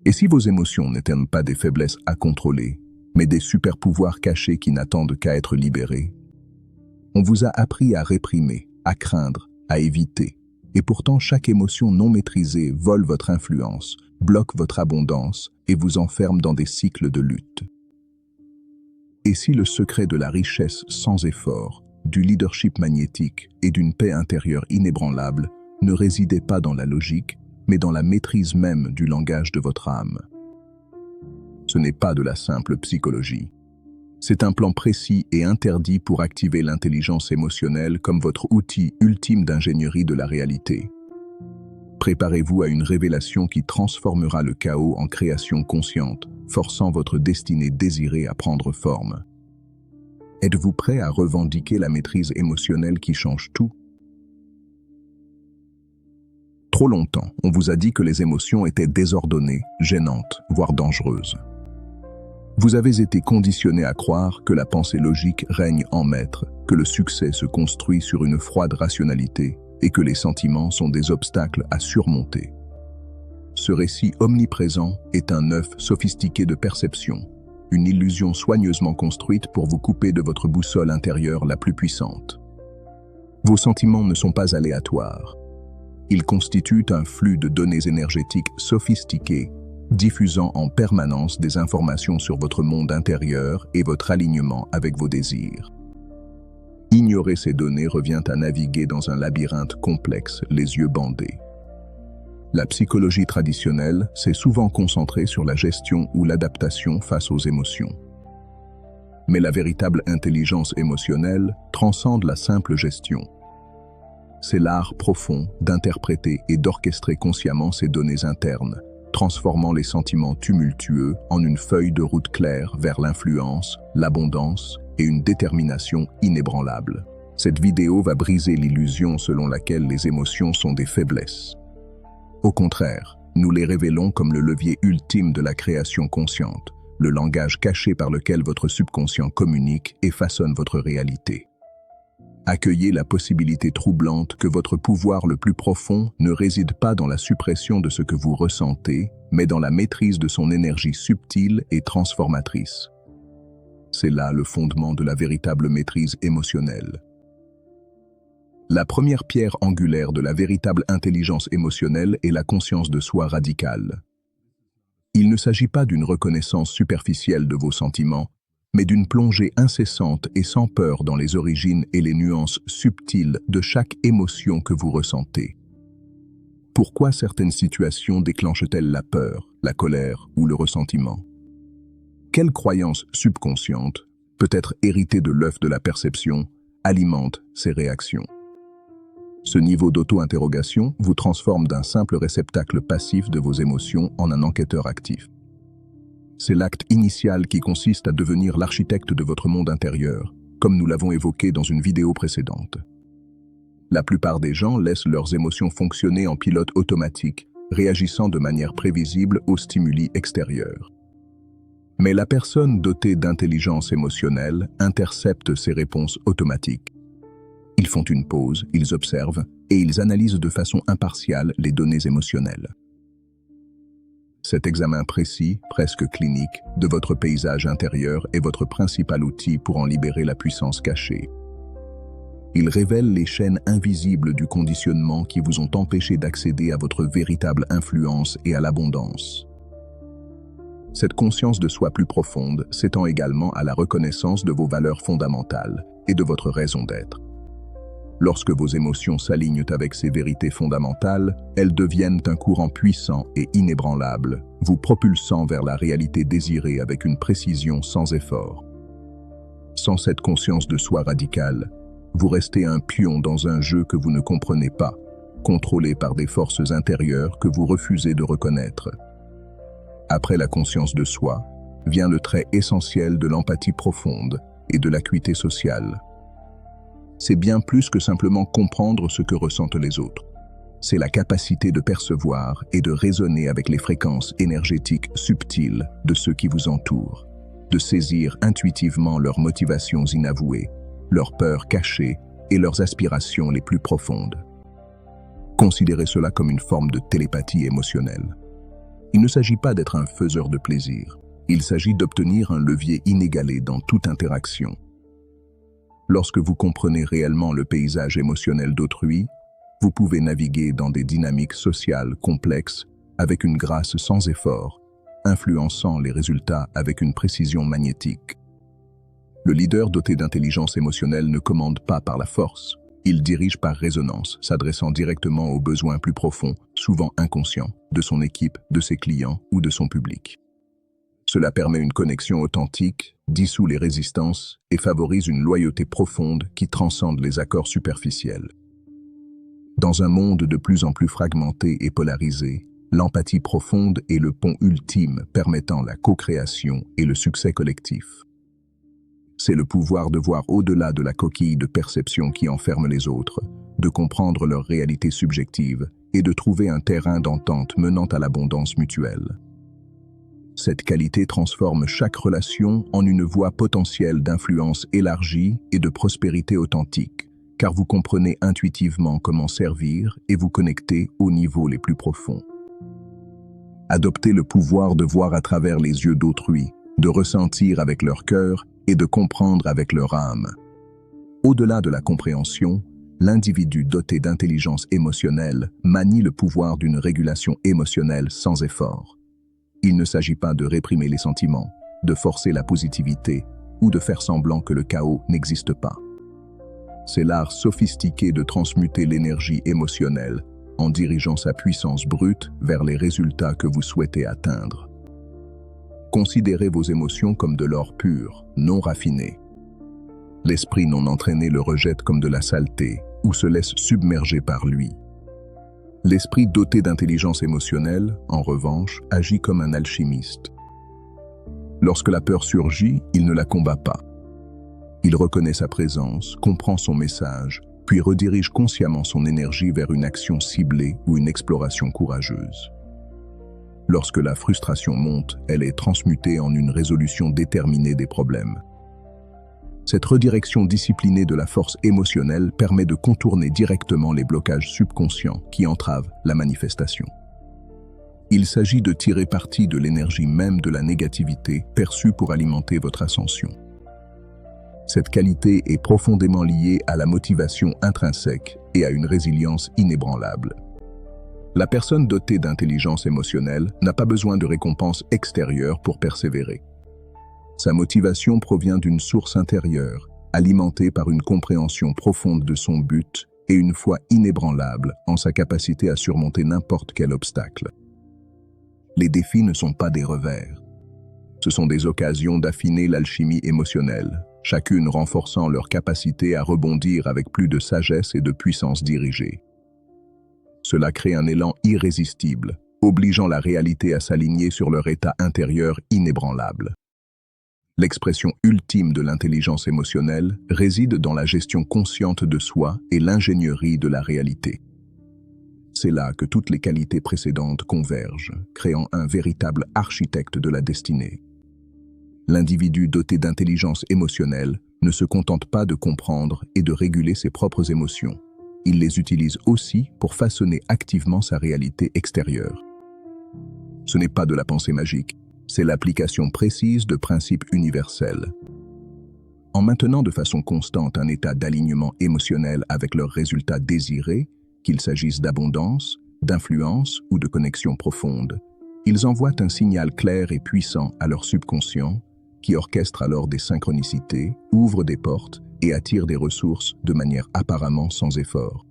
Et si vos émotions n'étaient pas des faiblesses à contrôler, mais des super-pouvoirs cachés qui n'attendent qu'à être libérés? On vous a appris à réprimer, à craindre, à éviter. Et pourtant, chaque émotion non maîtrisée vole votre influence, bloque votre abondance et vous enferme dans des cycles de lutte. Et si le secret de la richesse sans effort, du leadership magnétique et d'une paix intérieure inébranlable ne résidait pas dans la logique, mais dans la maîtrise même du langage de votre âme? Ce n'est pas de la simple psychologie. C'est un plan précis et interdit pour activer l'intelligence émotionnelle comme votre outil ultime d'ingénierie de la réalité. Préparez-vous à une révélation qui transformera le chaos en création consciente, forçant votre destinée désirée à prendre forme. Êtes-vous prêt à revendiquer la maîtrise émotionnelle qui change tout? Trop longtemps, on vous a dit que les émotions étaient désordonnées, gênantes, voire dangereuses. Vous avez été conditionné à croire que la pensée logique règne en maître, que le succès se construit sur une froide rationalité et que les sentiments sont des obstacles à surmonter. Ce récit omniprésent est un œuf sophistiqué de perception, une illusion soigneusement construite pour vous couper de votre boussole intérieure la plus puissante. Vos sentiments ne sont pas aléatoires. Ils constituent un flux de données énergétiques sophistiquées, diffusant en permanence des informations sur votre monde intérieur et votre alignement avec vos désirs. Ignorer ces données revient à naviguer dans un labyrinthe complexe, les yeux bandés. La psychologie traditionnelle s'est souvent concentrée sur la gestion ou l'adaptation face aux émotions. Mais la véritable intelligence émotionnelle transcende la simple gestion. C'est l'art profond d'interpréter et d'orchestrer consciemment ces données internes, transformant les sentiments tumultueux en une feuille de route claire vers l'influence, l'abondance et une détermination inébranlable. Cette vidéo va briser l'illusion selon laquelle les émotions sont des faiblesses. Au contraire, nous les révélons comme le levier ultime de la création consciente, le langage caché par lequel votre subconscient communique et façonne votre réalité. Accueillez la possibilité troublante que votre pouvoir le plus profond ne réside pas dans la suppression de ce que vous ressentez, mais dans la maîtrise de son énergie subtile et transformatrice. C'est là le fondement de la véritable maîtrise émotionnelle. La première pierre angulaire de la véritable intelligence émotionnelle est la conscience de soi radicale. Il ne s'agit pas d'une reconnaissance superficielle de vos sentiments, mais d'une plongée incessante et sans peur dans les origines et les nuances subtiles de chaque émotion que vous ressentez. Pourquoi certaines situations déclenchent-elles la peur, la colère ou le ressentiment? Quelle croyance subconsciente, peut-être héritée de l'œuf de la perception, alimente ces réactions? Ce niveau d'auto-interrogation vous transforme d'un simple réceptacle passif de vos émotions en un enquêteur actif. C'est l'acte initial qui consiste à devenir l'architecte de votre monde intérieur, comme nous l'avons évoqué dans une vidéo précédente. La plupart des gens laissent leurs émotions fonctionner en pilote automatique, réagissant de manière prévisible aux stimuli extérieurs. Mais la personne dotée d'intelligence émotionnelle intercepte ces réponses automatiques. Ils font une pause, ils observent et ils analysent de façon impartiale les données émotionnelles. Cet examen précis, presque clinique, de votre paysage intérieur est votre principal outil pour en libérer la puissance cachée. Il révèle les chaînes invisibles du conditionnement qui vous ont empêché d'accéder à votre véritable influence et à l'abondance. Cette conscience de soi plus profonde s'étend également à la reconnaissance de vos valeurs fondamentales et de votre raison d'être. Lorsque vos émotions s'alignent avec ces vérités fondamentales, elles deviennent un courant puissant et inébranlable, vous propulsant vers la réalité désirée avec une précision sans effort. Sans cette conscience de soi radicale, vous restez un pion dans un jeu que vous ne comprenez pas, contrôlé par des forces intérieures que vous refusez de reconnaître. Après la conscience de soi, vient le trait essentiel de l'empathie profonde et de l'acuité sociale. C'est bien plus que simplement comprendre ce que ressentent les autres. C'est la capacité de percevoir et de raisonner avec les fréquences énergétiques subtiles de ceux qui vous entourent, de saisir intuitivement leurs motivations inavouées, leurs peurs cachées et leurs aspirations les plus profondes. Considérez cela comme une forme de télépathie émotionnelle. Il ne s'agit pas d'être un faiseur de plaisir. Il s'agit d'obtenir un levier inégalé dans toute interaction. Lorsque vous comprenez réellement le paysage émotionnel d'autrui, vous pouvez naviguer dans des dynamiques sociales complexes avec une grâce sans effort, influençant les résultats avec une précision magnétique. Le leader doté d'intelligence émotionnelle ne commande pas par la force. Il dirige par résonance, s'adressant directement aux besoins plus profonds, souvent inconscients, de son équipe, de ses clients ou de son public. Cela permet une connexion authentique, dissout les résistances et favorise une loyauté profonde qui transcende les accords superficiels. Dans un monde de plus en plus fragmenté et polarisé, l'empathie profonde est le pont ultime permettant la co-création et le succès collectif. C'est le pouvoir de voir au-delà de la coquille de perception qui enferme les autres, de comprendre leur réalité subjective et de trouver un terrain d'entente menant à l'abondance mutuelle. Cette qualité transforme chaque relation en une voie potentielle d'influence élargie et de prospérité authentique, car vous comprenez intuitivement comment servir et vous connecter aux niveaux les plus profonds. Adoptez le pouvoir de voir à travers les yeux d'autrui, de ressentir avec leur cœur et de comprendre avec leur âme. Au-delà de la compréhension, l'individu doté d'intelligence émotionnelle manie le pouvoir d'une régulation émotionnelle sans effort. Il ne s'agit pas de réprimer les sentiments, de forcer la positivité ou de faire semblant que le chaos n'existe pas. C'est l'art sophistiqué de transmuter l'énergie émotionnelle en dirigeant sa puissance brute vers les résultats que vous souhaitez atteindre. Considérez vos émotions comme de l'or pur, non raffiné. L'esprit non entraîné le rejette comme de la saleté ou se laisse submerger par lui. L'esprit doté d'intelligence émotionnelle, en revanche, agit comme un alchimiste. Lorsque la peur surgit, il ne la combat pas. Il reconnaît sa présence, comprend son message, puis redirige consciemment son énergie vers une action ciblée ou une exploration courageuse. Lorsque la frustration monte, elle est transmutée en une résolution déterminée des problèmes. Cette redirection disciplinée de la force émotionnelle permet de contourner directement les blocages subconscients qui entravent la manifestation. Il s'agit de tirer parti de l'énergie même de la négativité perçue pour alimenter votre ascension. Cette qualité est profondément liée à la motivation intrinsèque et à une résilience inébranlable. La personne dotée d'intelligence émotionnelle n'a pas besoin de récompenses extérieures pour persévérer. Sa motivation provient d'une source intérieure, alimentée par une compréhension profonde de son but et une foi inébranlable en sa capacité à surmonter n'importe quel obstacle. Les défis ne sont pas des revers. Ce sont des occasions d'affiner l'alchimie émotionnelle, chacune renforçant leur capacité à rebondir avec plus de sagesse et de puissance dirigée. Cela crée un élan irrésistible, obligeant la réalité à s'aligner sur leur état intérieur inébranlable. L'expression ultime de l'intelligence émotionnelle réside dans la gestion consciente de soi et l'ingénierie de la réalité. C'est là que toutes les qualités précédentes convergent, créant un véritable architecte de la destinée. L'individu doté d'intelligence émotionnelle ne se contente pas de comprendre et de réguler ses propres émotions. Il les utilise aussi pour façonner activement sa réalité extérieure. Ce n'est pas de la pensée magique, c'est l'application précise de principes universels. En maintenant de façon constante un état d'alignement émotionnel avec leurs résultats désirés, qu'il s'agisse d'abondance, d'influence ou de connexion profonde, ils envoient un signal clair et puissant à leur subconscient, qui orchestre alors des synchronicités, ouvre des portes et attire des ressources de manière apparemment sans effort.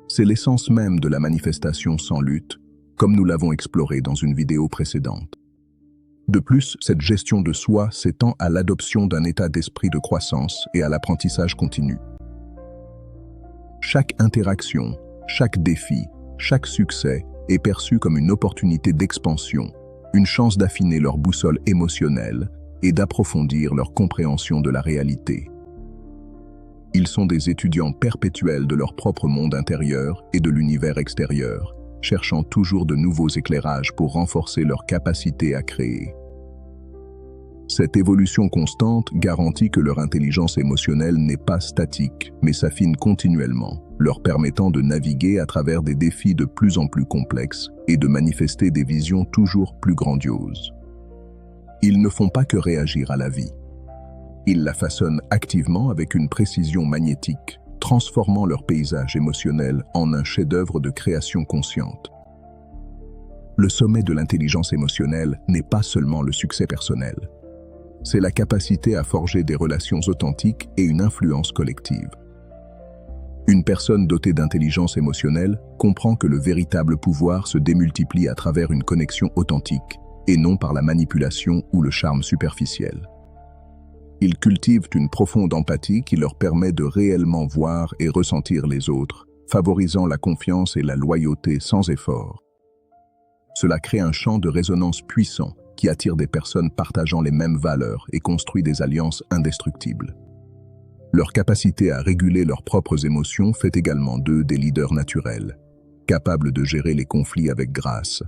C'est l'essence même de la manifestation sans lutte, comme nous l'avons exploré dans une vidéo précédente. De plus, cette gestion de soi s'étend à l'adoption d'un état d'esprit de croissance et à l'apprentissage continu. Chaque interaction, chaque défi, chaque succès est perçu comme une opportunité d'expansion, une chance d'affiner leur boussole émotionnelle et d'approfondir leur compréhension de la réalité. Ils sont des étudiants perpétuels de leur propre monde intérieur et de l'univers extérieur, cherchant toujours de nouveaux éclairages pour renforcer leur capacité à créer. Cette évolution constante garantit que leur intelligence émotionnelle n'est pas statique, mais s'affine continuellement, leur permettant de naviguer à travers des défis de plus en plus complexes et de manifester des visions toujours plus grandioses. Ils ne font pas que réagir à la vie. Ils la façonnent activement avec une précision magnétique, transformant leur paysage émotionnel en un chef-d'œuvre de création consciente. Le sommet de l'intelligence émotionnelle n'est pas seulement le succès personnel. C'est la capacité à forger des relations authentiques et une influence collective. Une personne dotée d'intelligence émotionnelle comprend que le véritable pouvoir se démultiplie à travers une connexion authentique, et non par la manipulation ou le charme superficiel. Ils cultivent une profonde empathie qui leur permet de réellement voir et ressentir les autres, favorisant la confiance et la loyauté sans effort. Cela crée un champ de résonance puissant qui attire des personnes partageant les mêmes valeurs et construit des alliances indestructibles. Leur capacité à réguler leurs propres émotions fait également d'eux des leaders naturels, capables de gérer les conflits avec grâce,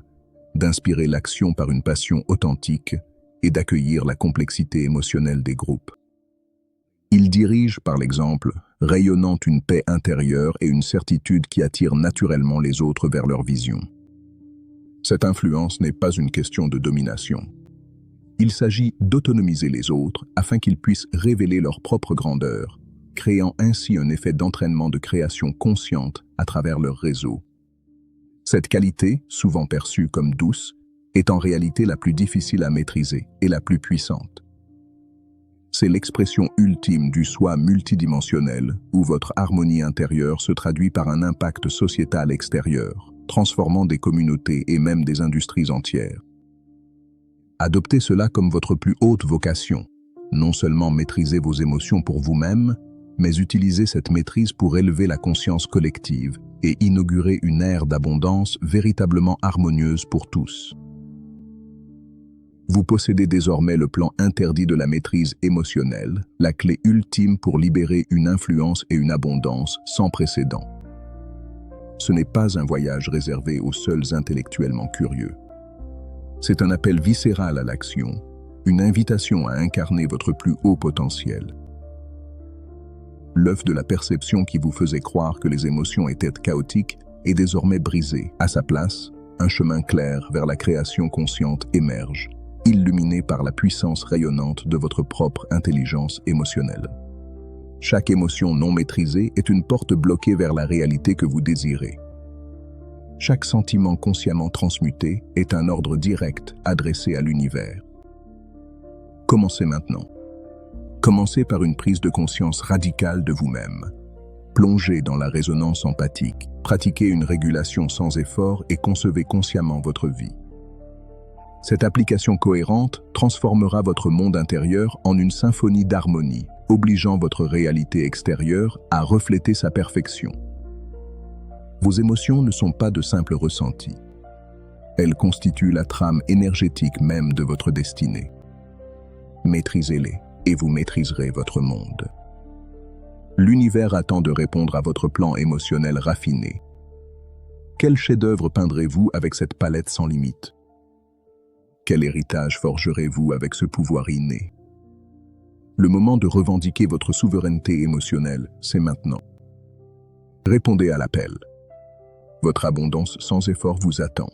d'inspirer l'action par une passion authentique et d'accueillir la complexité émotionnelle des groupes. Ils dirigent, par l'exemple, rayonnant une paix intérieure et une certitude qui attire naturellement les autres vers leur vision. Cette influence n'est pas une question de domination. Il s'agit d'autonomiser les autres afin qu'ils puissent révéler leur propre grandeur, créant ainsi un effet d'entraînement de création consciente à travers leur réseau. Cette qualité, souvent perçue comme douce, est en réalité la plus difficile à maîtriser et la plus puissante. C'est l'expression ultime du soi multidimensionnel où votre harmonie intérieure se traduit par un impact sociétal extérieur, transformant des communautés et même des industries entières. Adoptez cela comme votre plus haute vocation. Non seulement maîtrisez vos émotions pour vous-même, mais utilisez cette maîtrise pour élever la conscience collective et inaugurer une ère d'abondance véritablement harmonieuse pour tous. Vous possédez désormais le plan interdit de la maîtrise émotionnelle, la clé ultime pour libérer une influence et une abondance sans précédent. Ce n'est pas un voyage réservé aux seuls intellectuellement curieux. C'est un appel viscéral à l'action, une invitation à incarner votre plus haut potentiel. L'œuf de la perception qui vous faisait croire que les émotions étaient chaotiques est désormais brisé. À sa place, un chemin clair vers la création consciente émerge, illuminé par la puissance rayonnante de votre propre intelligence émotionnelle. Chaque émotion non maîtrisée est une porte bloquée vers la réalité que vous désirez. Chaque sentiment consciemment transmuté est un ordre direct adressé à l'univers. Commencez maintenant. Commencez par une prise de conscience radicale de vous-même. Plongez dans la résonance empathique, pratiquez une régulation sans effort et concevez consciemment votre vie. Cette application cohérente transformera votre monde intérieur en une symphonie d'harmonie, obligeant votre réalité extérieure à refléter sa perfection. Vos émotions ne sont pas de simples ressentis. Elles constituent la trame énergétique même de votre destinée. Maîtrisez-les et vous maîtriserez votre monde. L'univers attend de répondre à votre plan émotionnel raffiné. Quel chef-d'œuvre peindrez-vous avec cette palette sans limite? Quel héritage forgerez-vous avec ce pouvoir inné? Le moment de revendiquer votre souveraineté émotionnelle, c'est maintenant. Répondez à l'appel. Votre abondance sans effort vous attend.